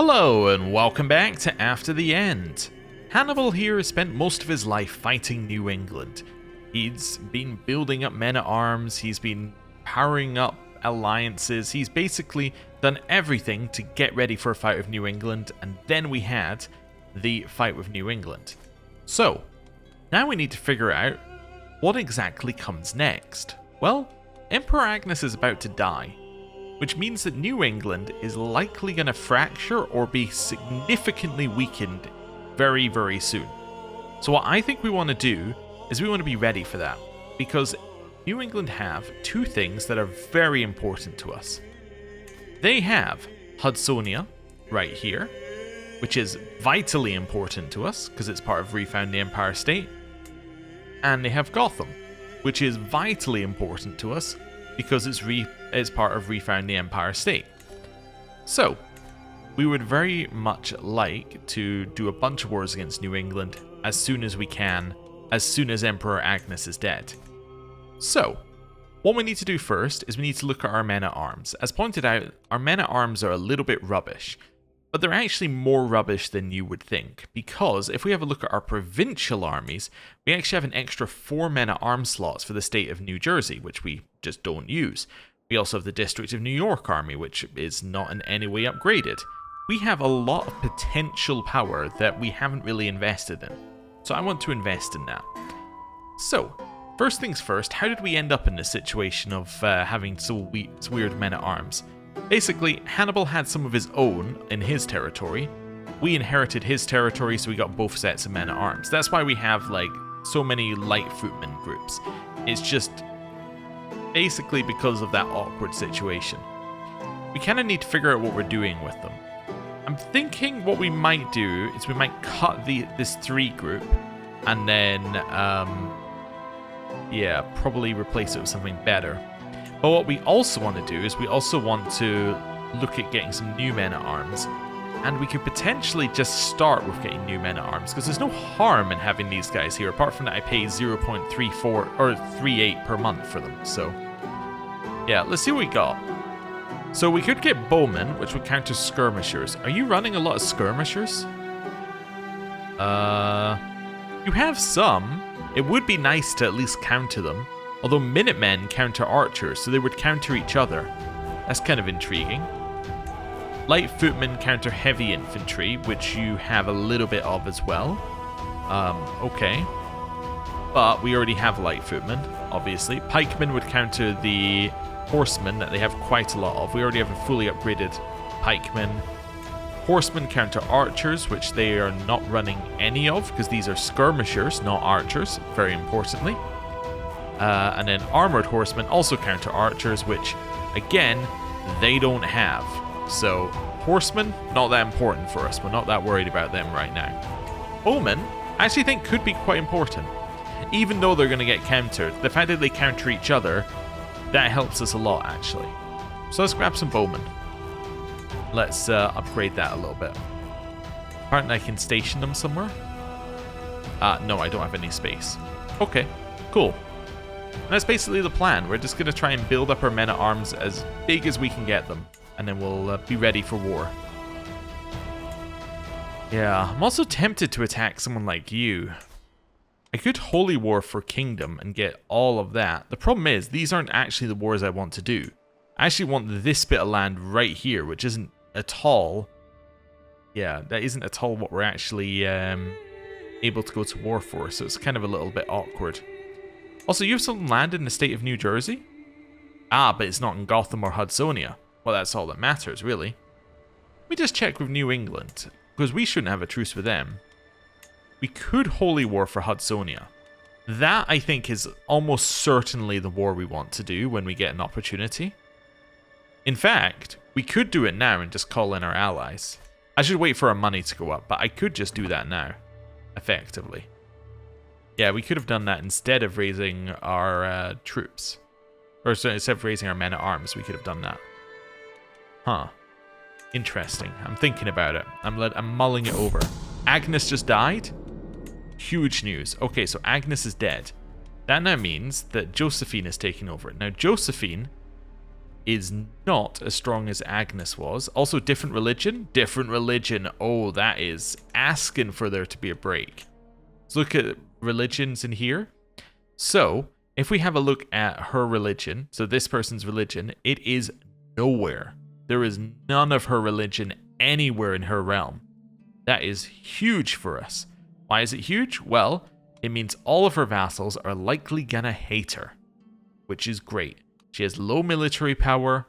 Hello and welcome back to After the End. Hannibal here has spent most of his life fighting New England. He's been building up men-at-arms, he's been powering up alliances, he's basically done everything to get ready for a fight with New England, and then we had the fight with New England. So, now we need to figure out what exactly comes next. Well, Emperor Agnes is about to die, which means that New England is likely going to fracture or be significantly weakened very, very soon. So what I think we want to do is we want to be ready for that, because New England have two things that are very important to us. They have Hudsonia right here, which is vitally important to us because it's part of Refound the Empire State, and they have Gotham, which is vitally important to us because it's part of Refound the Empire State. So, we would very much like to do a bunch of wars against New England as soon as we can, as soon as Emperor Agnes is dead. So, what we need to do first is we need to look at our men-at-arms. As pointed out, our men-at-arms are a little bit rubbish, but they're actually more rubbish than you would think, because if we have a look at our provincial armies, we actually have an extra 4 men-at-arms slots for the state of New Jersey, which we just don't use. We also have the District of New York army, which is not in any way upgraded. We have a lot of potential power that we haven't really invested in, so I want to invest in that. So, first things first, how did we end up in this situation of having so weird men-at-arms? Basically, Hannibal had some of his own in his territory. We inherited his territory, so we got both sets of men-at-arms. That's why we have, like, so many light footmen groups. It's just basically because of that awkward situation. We kind of need to figure out what we're doing with them. I'm thinking what we might do is we might cut this 3 group and then, yeah, probably replace it with something better. But what we also want to do is we also want to look at getting some new men-at-arms, and we could potentially just start with getting new men-at-arms, because there's no harm in having these guys here, apart from that I pay 0.34 or 38 per month for them. So, yeah, let's see what we got. So we could get bowmen, which would counter skirmishers. Are you running a lot of skirmishers? You have some. It would be nice to at least counter them. Although Minutemen counter archers, so they would counter each other. That's kind of intriguing. Light footmen counter heavy infantry, which you have a little bit of as well. Okay. But we already have light footmen, obviously. Pikemen would counter the horsemen that they have quite a lot of. We already have a fully upgraded pikemen. Horsemen counter archers, which they are not running any of, because these are skirmishers, not archers, very importantly. And then armored horsemen also counter archers, which, again, they don't have. So, horsemen, not that important for us. We're not that worried about them right now. Bowmen, I actually think could be quite important. Even though they're going to get countered, the fact that they counter each other, that helps us a lot, actually. So let's grab some bowmen. Let's upgrade that a little bit. Apparently I can station them somewhere. No, I don't have any space. Okay, cool. And that's basically the plan. We're just going to try and build up our men-at-arms as big as we can get them, and then we'll be ready for war. Yeah, I'm also tempted to attack someone like you. I could holy war for kingdom and get all of that. The problem is, these aren't actually the wars I want to do. I actually want this bit of land right here, which isn't at all... Yeah, that isn't at all what we're actually able to go to war for, so it's kind of a little bit awkward. Also, you have some land in the state of New Jersey? Ah, but it's not in Gotham or Hudsonia. Well, that's all that matters, really. Let me just check with New England, because we shouldn't have a truce with them. We could holy war for Hudsonia. That, I think, is almost certainly the war we want to do when we get an opportunity. In fact, we could do it now and just call in our allies. I should wait for our money to go up, but I could just do that now, effectively. Yeah, we could have done that instead of raising our troops. Or sorry, instead of raising our men-at-arms, we could have done that. Huh. Interesting. I'm thinking about it. I'm mulling it over. Agnes just died? Huge news. Okay, so Agnes is dead. That now means that Josephine is taking over. Now, Josephine is not as strong as Agnes was. Also, different religion? Different religion. Oh, that is asking for there to be a break. Let's look at religions in here. So, if we have a look at her religion, so this person's religion, it is nowhere. There is none of her religion anywhere in her realm. That is huge for us. Why is it huge? Well, it means all of her vassals are likely gonna hate her, which is great. She has low military power.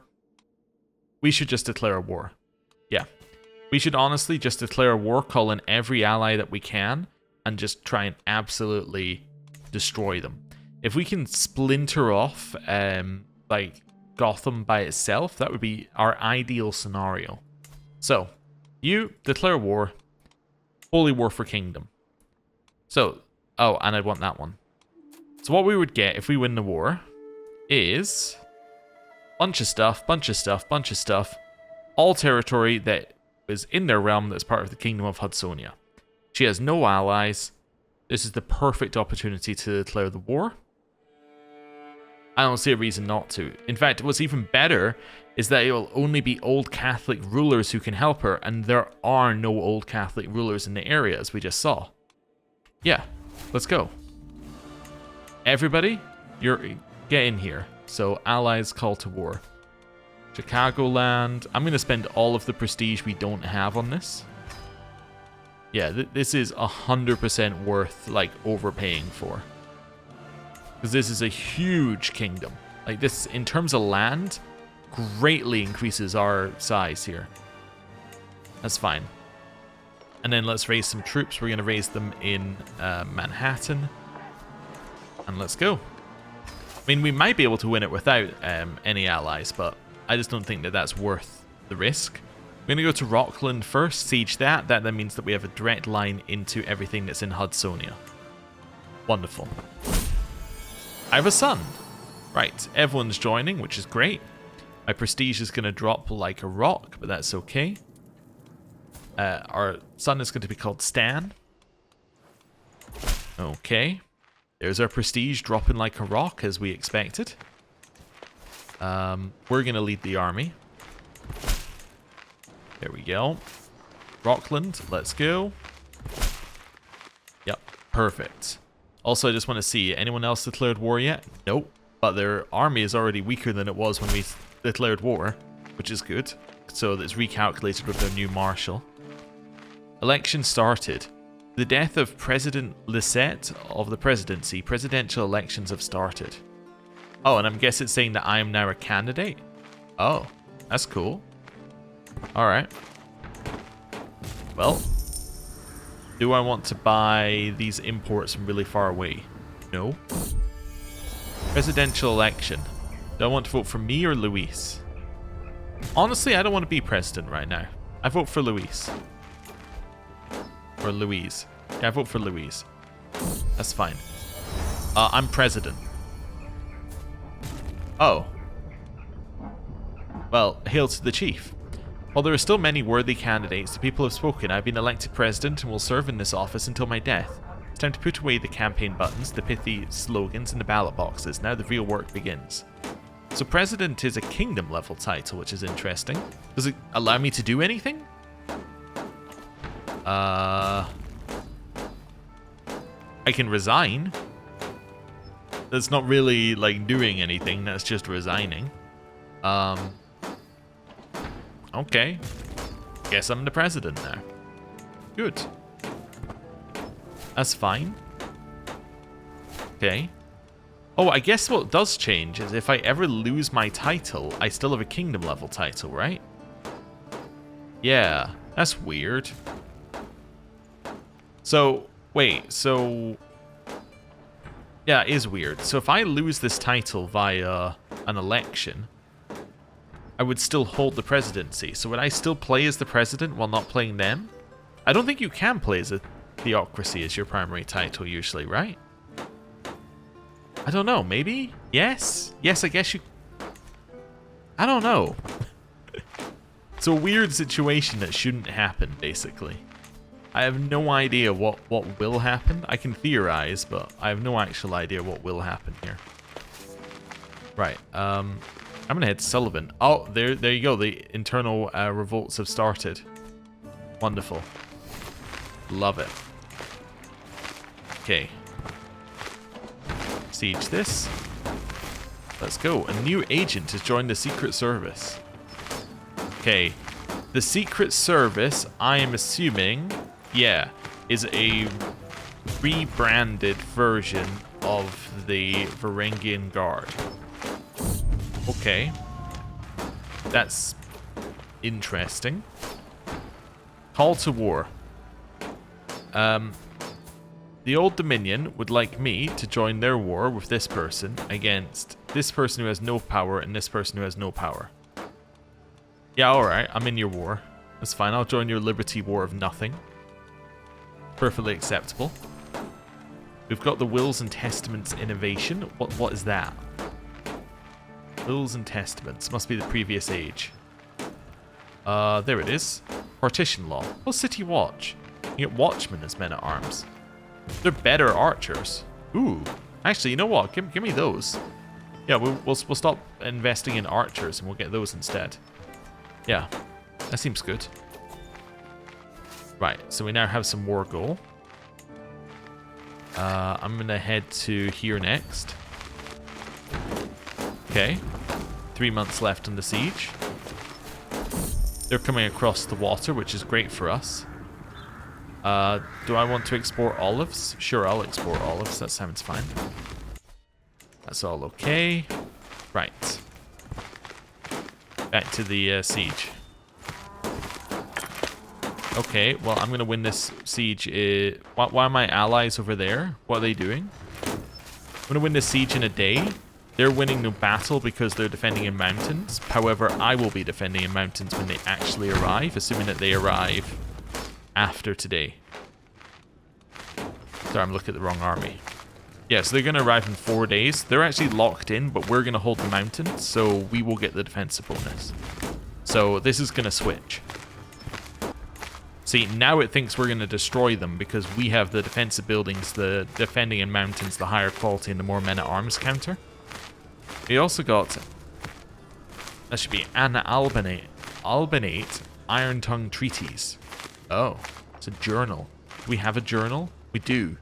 We should just declare a war. Yeah. We should honestly just declare a war, call in every ally that we can, and just try and absolutely destroy them. If we can splinter off, like, Gotham by itself, that would be our ideal scenario. So, you declare war. Holy War for Kingdom. So, oh, and I'd want that one. So what we would get if we win the war is bunch of stuff, bunch of stuff, bunch of stuff. All territory that is in their realm that's part of the Kingdom of Hudsonia. She has no allies. This is the perfect opportunity to declare the war. I don't see a reason not to. In fact, what's even better is that it will only be old Catholic rulers who can help her, and there are no old Catholic rulers in the area, as we just saw. Yeah, let's go. Everybody, get in here. So, allies call to war. Chicagoland. I'm going to spend all of the prestige we don't have on this. Yeah, this is 100% worth, like, overpaying for. Because this is a huge kingdom. Like, this, in terms of land, greatly increases our size here. That's fine. And then let's raise some troops. We're going to raise them in Manhattan. And let's go. I mean, we might be able to win it without any allies, but I just don't think that that's worth the risk. We're going to go to Rockland first, siege that. That then means that we have a direct line into everything that's in Hudsonia. Wonderful. I have a son. Right, everyone's joining, which is great. My prestige is going to drop like a rock, but that's okay. Our son is going to be called Stan. Okay. There's our prestige dropping like a rock, as we expected. We're going to lead the army. There we go. Rockland, let's go. Yep, perfect. Also, I just want to see, anyone else declared war yet? Nope. But their army is already weaker than it was when we declared war, which is good. So it's recalculated with their new marshal. Election started. The death of President Lisette of the presidency. Presidential elections have started. Oh, and I'm guessing it's saying that I am now a candidate? Oh, that's cool. Alright. Well, do I want to buy these imports from really far away? No. Presidential election. Do I want to vote for me or Luis? Honestly, I don't want to be president right now. I vote for Luis. Or Louise. Yeah, I vote for Louise. That's fine. I'm president. Oh. Well, hail to the chief. While there are still many worthy candidates, the people have spoken. I've been elected president and will serve in this office until my death. It's time to put away the campaign buttons, the pithy slogans, and the ballot boxes. Now the real work begins. So president is a kingdom level title, which is interesting. Does it allow me to do anything? I can resign. That's not really like doing anything, that's just resigning. Okay. Guess I'm the president now. Good. That's fine. Okay. Oh, I guess what does change is if I ever lose my title, I still have a kingdom level title, right? Yeah, that's weird. So, wait, so... Yeah, it is weird. So if I lose this title via an election, I would still hold the presidency. So would I still play as the president while not playing them? I don't think you can play as a theocracy as your primary title usually, right? I don't know, maybe? Yes? Yes, I guess you... I don't know. It's a weird situation that shouldn't happen, basically. I have no idea what will happen. I can theorize, but I have no actual idea what will happen here. Right, I'm gonna head to Sullivan. Oh, there you go. The internal revolts have started. Wonderful. Love it. Okay. Siege this. Let's go. A new agent has joined the Secret Service. Okay. The Secret Service, I am assuming, yeah, is a rebranded version of the Varangian Guard. Okay. That's interesting. Call to war. The Old Dominion would like me to join their war with this person against this person who has no power and this person who has no power. Yeah, alright, I'm in your war. That's fine, I'll join your Liberty War of nothing. Perfectly acceptable. We've got the Wills and Testaments innovation. What is that? Wills and Testaments. Must be the previous age. There it is. Partition law. Oh, City Watch. You get watchmen as men-at-arms. They're better archers. Ooh. Actually, you know what? Give me those. Yeah, we'll stop investing in archers and we'll get those instead. Yeah, that seems good. Right, so we now have some war goal. I'm going to head to here next. Okay. 3 months left on the siege. They're coming across the water, which is great for us. Do I want to export olives? Sure, I'll export olives. That sounds fine. That's all okay. Right. Back to the siege. Okay, well, I'm going to win this siege. Why are my allies over there? What are they doing? I'm going to win this siege in a day. They're winning the battle because they're defending in mountains. However, I will be defending in mountains when they actually arrive, assuming that they arrive after today. Sorry, I'm looking at the wrong army. Yeah, so they're going to arrive in 4 days. They're actually locked in, but we're going to hold the mountain, so we will get the defensive bonus. So this is going to switch. See, now it thinks we're going to destroy them because we have the defensive buildings, the defending in mountains, the higher quality, and the more men-at-arms counter. We also got... That should be an Albanate Iron Tongue Treaties. Oh, it's a journal. Do we have a journal? We do.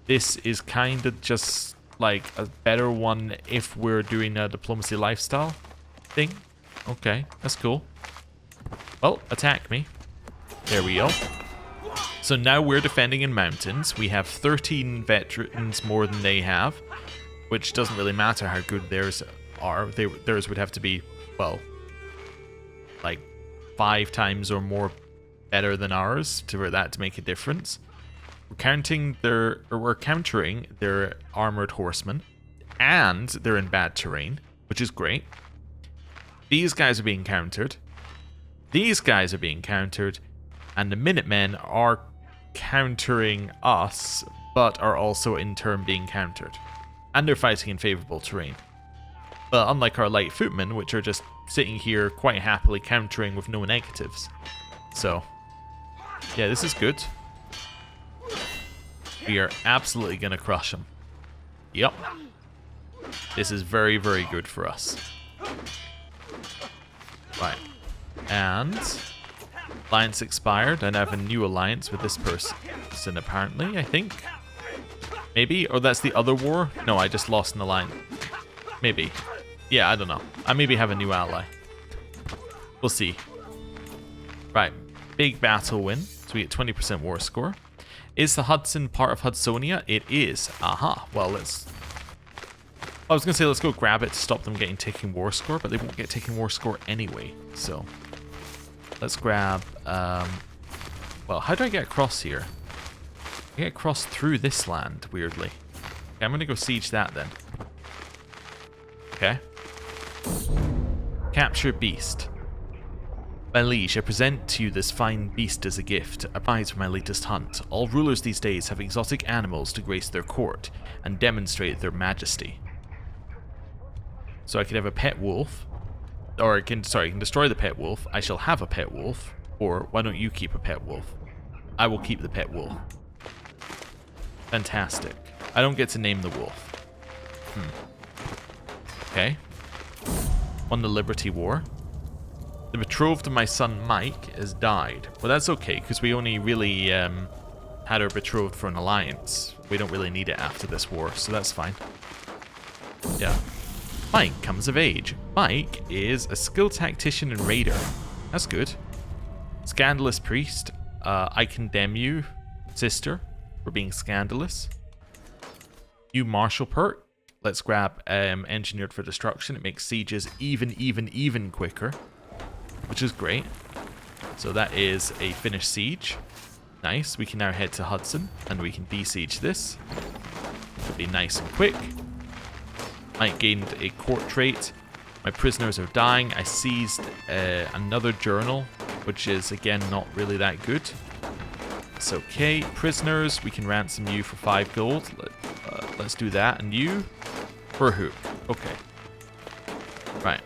This is kind of just like a better one if we're doing a diplomacy lifestyle thing. Okay, that's cool. Well, attack me. There we go. So now we're defending in mountains. We have 13 veterans more than they have, which doesn't really matter how good theirs are. Theirs would have to be, well, like 5 times or more better than ours for that to make a difference. We're countering their armored horsemen, and they're in bad terrain, which is great. These guys are being countered. These guys are being countered, and the Minutemen are countering us, but are also in turn being countered. And they're fighting in favorable terrain. But unlike our light footmen, which are just sitting here quite happily countering with no negatives. So, yeah, this is good. We are absolutely going to crush them. Yep. This is very, very good for us. Right. And alliance expired. I now have a new alliance with this person, apparently, I think. Maybe? Or that's the other war? No, I just lost an alliance. Maybe. Yeah, I don't know. I maybe have a new ally. We'll see. Right. Big battle win. So we get 20% war score. Is the Hudson part of Hudsonia? It is. Aha. Well, let's... I was going to say let's go grab it to stop them getting taking war score, but they won't get taking war score anyway. So, let's grab... well, how do I get across here? I get across through this land, weirdly. Okay, I'm going to go siege that then. Okay. Capture beast. My liege, I present to you this fine beast as a gift, a prize for my latest hunt. All rulers these days have exotic animals to grace their court and demonstrate their majesty. So I could have a pet wolf, or I can destroy the pet wolf. I shall have a pet wolf, or why don't you keep a pet wolf? I will keep the pet wolf. Fantastic. I don't get to name the wolf. Okay. won the Liberty War. The betrothed of my son Mike has died. Well, that's okay, because we only really had our betrothed for an alliance. We don't really need it after this war, so that's fine. Yeah. Mike comes of age. Mike is a skilled tactician and raider. That's good. Scandalous priest. I condemn you, sister, for being scandalous. You martial perk. Let's grab engineered for destruction. It makes sieges even quicker, which is great. So that is a finished siege. Nice. We can now head to Hudson and we can besiege this. It'll be nice and quick. I gained a court trait. My prisoners are dying. I seized another journal, which is again not really that good. It's okay. Prisoners, we can ransom you for 5 gold. Let's do that. And you for a hook. Okay. Right.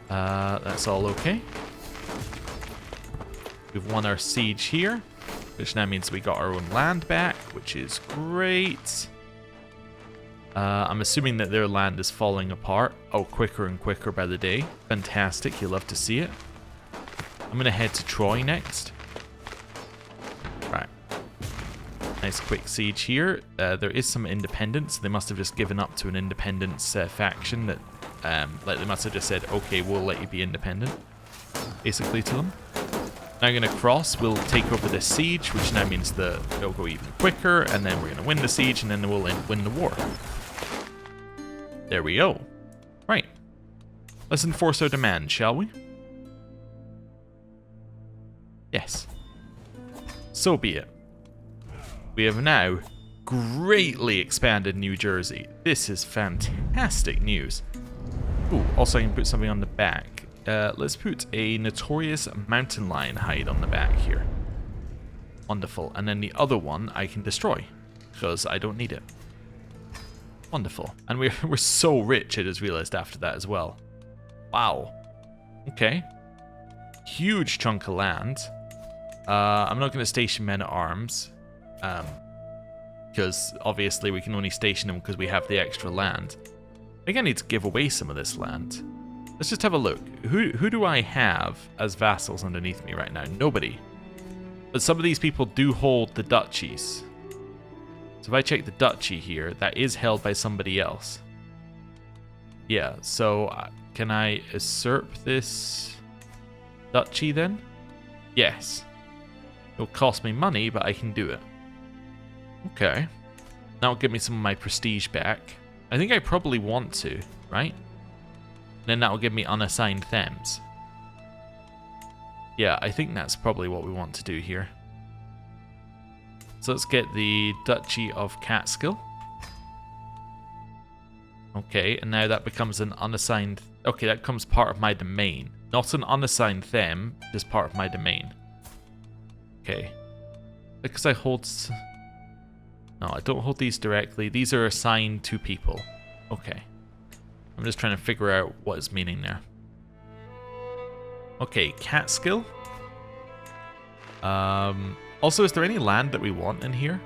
That's all okay. We've won our siege here, which now means we got our own land back, which is great. I'm assuming that their land is falling apart. Oh, quicker and quicker by the day. Fantastic. You'll love to see it. I'm going to head to Troy next. Right. Nice quick siege here. There is some independence. They must have just given up to an independence faction that like they must have just said, okay, we'll let you be independent, basically, to them. Now I'm going to cross. We'll take over this siege, which now means that it'll go even quicker, and then we're going to win the siege, and then we'll win the war. There we go. Right. Let's enforce our demand, shall we? Yes. So be it. We have now greatly expanded New Jersey. This is fantastic news. Ooh, also I can put something on the back. Let's put a notorious mountain lion hide on the back here. Wonderful. And then the other one I can destroy, because I don't need it. Wonderful. And we're so rich, I just realized after that as well. Wow. Okay. Huge chunk of land. I'm not going to station men-at-arms. Because obviously we can only station them because we have the extra land. I think I need to give away some of this land. Let's just have a look. Who do I have as vassals underneath me right now? Nobody. But some of these people do hold the duchies. So if I check the duchy here, that is held by somebody else. Yeah, so can I usurp this duchy then? Yes. It'll cost me money, but I can do it. Okay. That'll give me some of my prestige back. I think I probably want to, right? Then that'll give me unassigned thems. Yeah, I think that's probably what we want to do here. So let's get the Duchy of Catskill. Okay, and now that becomes an unassigned... Okay, that becomes part of my domain. Not an unassigned them, just part of my domain. Okay. Because I hold... No, I don't hold these directly. These are assigned to people. Okay. I'm just trying to figure out what is meaning there. Okay, Catskill. Also, is there any land that we want in here?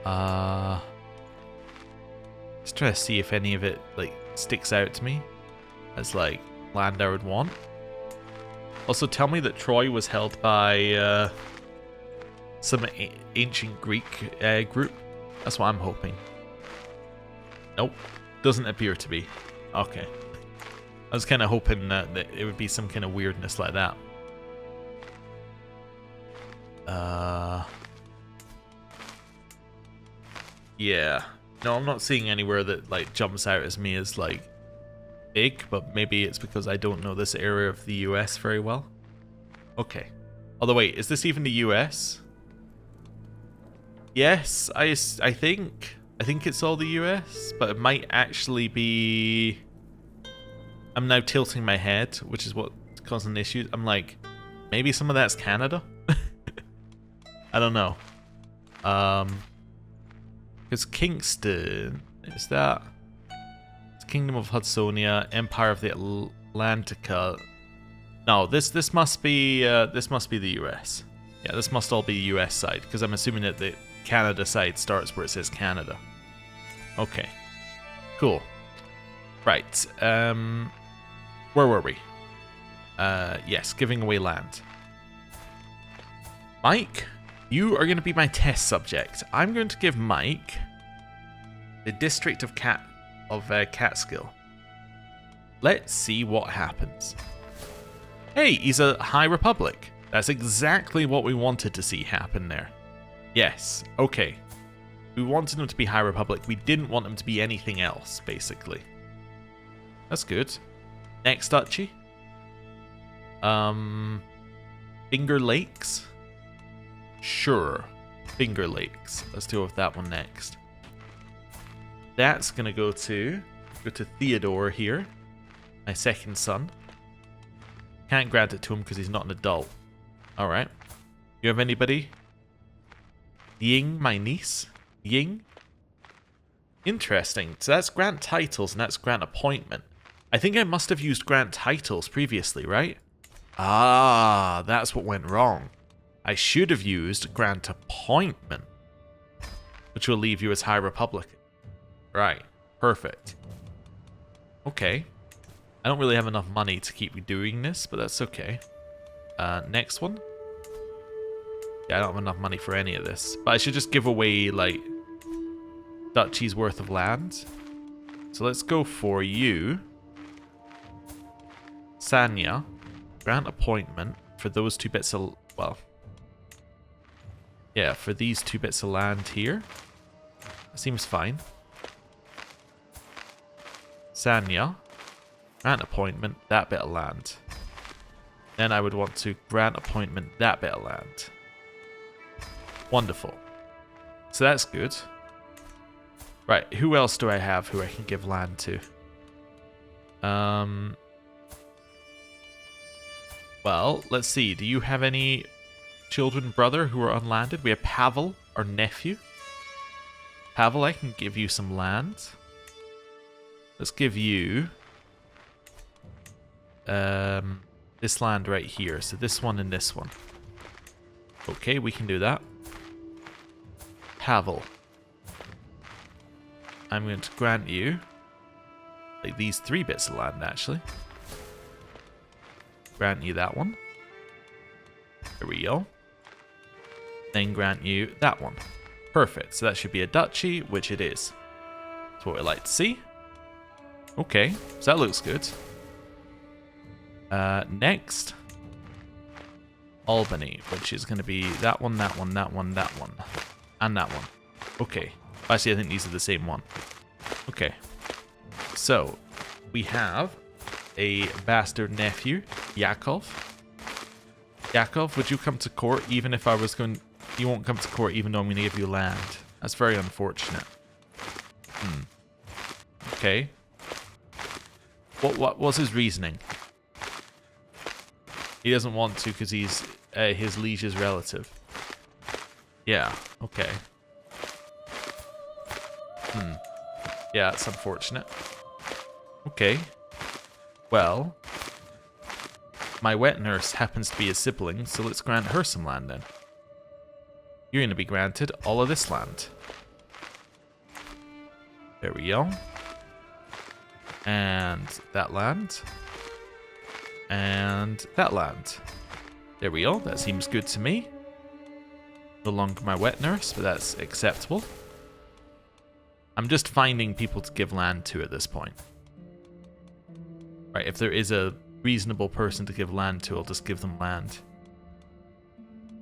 Let's try to see if any of it like sticks out to me as like land I would want. Also, tell me that Troy was held by some ancient Greek group. That's what I'm hoping. Nope, doesn't appear to be. Okay. I was kind of hoping that it would be some kind of weirdness like that. Yeah. No, I'm not seeing anywhere that like jumps out as me as like big, but maybe it's because I don't know this area of the US very well. Okay. Although wait, is this even the US? Yes, I think it's all the US, but it might actually be... I'm now tilting my head, which is what's causing issues. I'm like, maybe some of that's Canada? I don't know. Because Kingston, is that... It's Kingdom of Hudsonia, Empire of the Atlantica. No, this must be the US. Yeah, this must all be the US side, because I'm assuming that the Canada side starts where it says Canada. Okay. Cool. Right. Where were we? Yes, giving away land. Mike, you are going to be my test subject. I'm going to give Mike the district of Catskill. Let's see what happens. Hey, he's a High Republic. That's exactly what we wanted to see happen there. Yes, okay. We wanted him to be High Republic. We didn't want him to be anything else, basically. That's good. Next duchy. Finger Lakes. Sure. Finger Lakes. Let's deal with that one next. That's gonna go to Theodore here. My second son. Can't grant it to him because he's not an adult. Alright. You have anybody? Ying, my niece. Ying? Interesting. So that's grant titles and that's grant appointment. I think I must have used grant titles previously, right? Ah, that's what went wrong. I should have used grant appointment, which will leave you as High Republic. Right. Perfect. Okay. I don't really have enough money to keep doing this, but that's okay. Next one. Yeah, I don't have enough money for any of this. But I should just give away, like, duchy's worth of land. So let's go for you. Sanya. Grant appointment for those 2 bits of... Well... Yeah, for these 2 bits of land here. That seems fine. Sanya. Grant appointment, that bit of land. Then I would want to grant appointment that bit of land. Wonderful. So that's good. Right, who else do I have who I can give land to? Well, let's see. Do you have any children, brother, who are unlanded? We have Pavel, our nephew. Pavel, I can give you some land. Let's give you... this land right here. So this one and this one. Okay, we can do that. Pavel. I'm going to grant you like these 3 bits of land, actually. Grant you that one. There we go. Then grant you that one. Perfect. So that should be a duchy, which it is. That's what we like to see. Okay, so that looks good. Next, Albany, which is going to be that one, that one, that one, that one, and that one. Okay. Actually, I think these are the same one. Okay. So, we have a bastard nephew, Yakov. Yakov, would you come to court even if I was going... You won't come to court even though I'm going to give you land. That's very unfortunate. Okay. What was his reasoning? He doesn't want to because he's his liege's relative. Yeah, okay. Yeah, it's unfortunate. Okay. Well, my wet nurse happens to be a sibling, so let's grant her some land then. You're going to be granted all of this land. There we go. And that land. And that land. There we go. That seems good to me. No longer my wet nurse, but that's acceptable. I'm just finding people to give land to at this point. Right, if there is a reasonable person to give land to, I'll just give them land.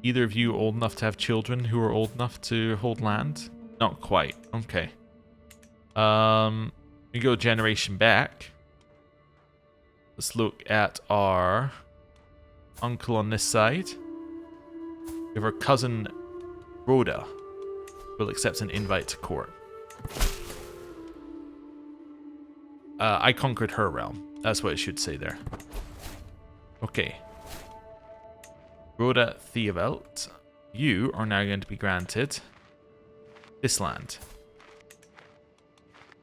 Either of you old enough to have children who are old enough to hold land? Not quite. Okay. We go a generation back. Let's look at our uncle on this side. We have our cousin Rhoda. Will accept an invite to court. I conquered her realm. That's what it should say there. Okay. Rhoda Theobald, you are now going to be granted this land.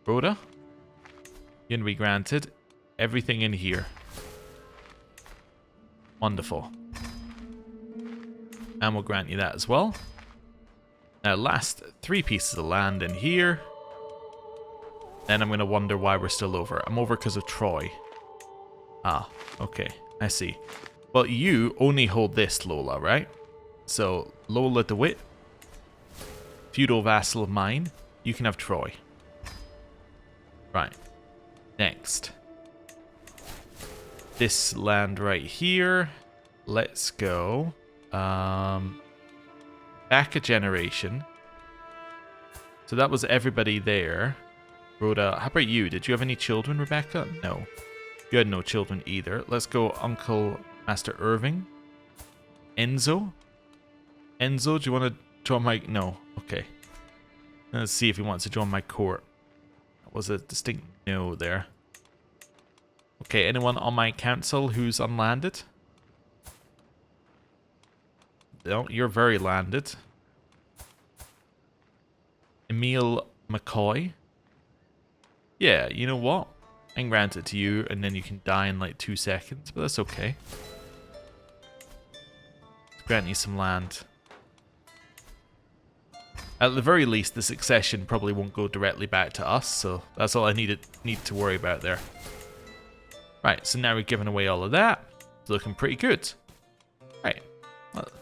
Rhoda, you're going to be granted everything in here. Wonderful. And we'll grant you that as well. Now, last 3 pieces of land in here. Then I'm going to wonder why we're still over. I'm over because of Troy. Ah, okay. I see. Well, you only hold this, Lola, right? So, Lola DeWitt, feudal vassal of mine, you can have Troy. Right. Next. This land right here. Let's go. Back a generation. So that was everybody there. Rhoda, how about you? Did you have any children, Rebecca? No. You had no children either. Let's go Uncle Master Irving. Enzo? Enzo, do you want to join my... No. Okay. Let's see if he wants to join my court. That was a distinct no there. Okay, anyone on my council who's unlanded? No, you're very landed. Emil McCoy. Yeah, you know what? I can grant it to you, and then you can die in like 2 seconds, but that's okay. Let's grant you some land. At the very least, the succession probably won't go directly back to us, so that's all I need to worry about there. Right, so now we've given away all of that. It's looking pretty good. Right.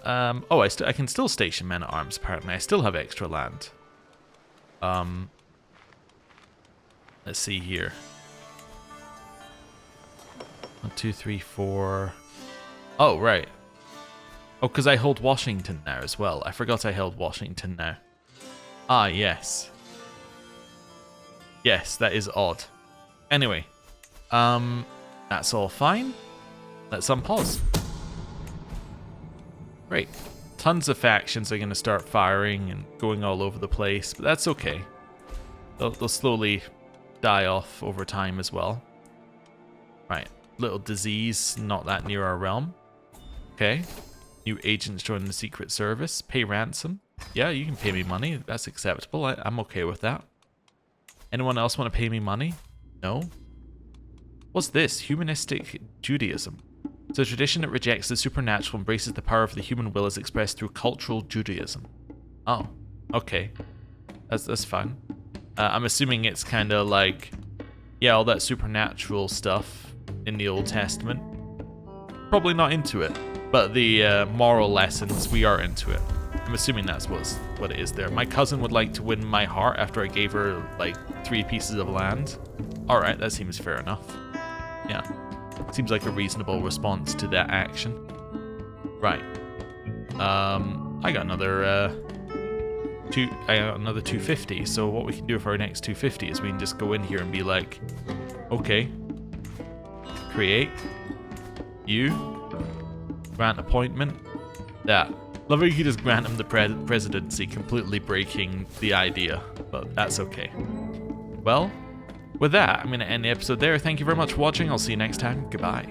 Oh, I can still station men at arms, apparently. I still have extra land. Let's see here. 1, 2, 3, 4. Oh, right. Oh, because I hold Washington now as well. I forgot I held Washington now. Ah, yes. Yes, that is odd. Anyway, that's all fine. Let's unpause. Great. Tons of factions are going to start firing and going all over the place, but that's okay. They'll slowly die off over time as well. Right. Little disease, not that near our realm. Okay. New agents join the Secret Service. Pay ransom. Yeah, you can pay me money. That's acceptable. I'm okay with that. Anyone else want to pay me money? No? What's this? Humanistic Judaism. It's a tradition that rejects the supernatural, embraces the power of the human will as expressed through cultural Judaism. Oh, okay. That's fine. I'm assuming it's kind of like, yeah, all that supernatural stuff in the Old Testament. Probably not into it, but the moral lessons, we are into it. I'm assuming that's what it is there. My cousin would like to win my heart after I gave her like 3 pieces of land. Alright, that seems fair enough. Yeah. Seems like a reasonable response to that action. Right. I got another 250, so what we can do for our next 250 is we can just go in here and be like, okay, create, you, grant appointment, that. Love how you could just grant him the presidency, completely breaking the idea, but that's okay. Well, with that, I'm going to end the episode there. Thank you very much for watching. I'll see you next time. Goodbye.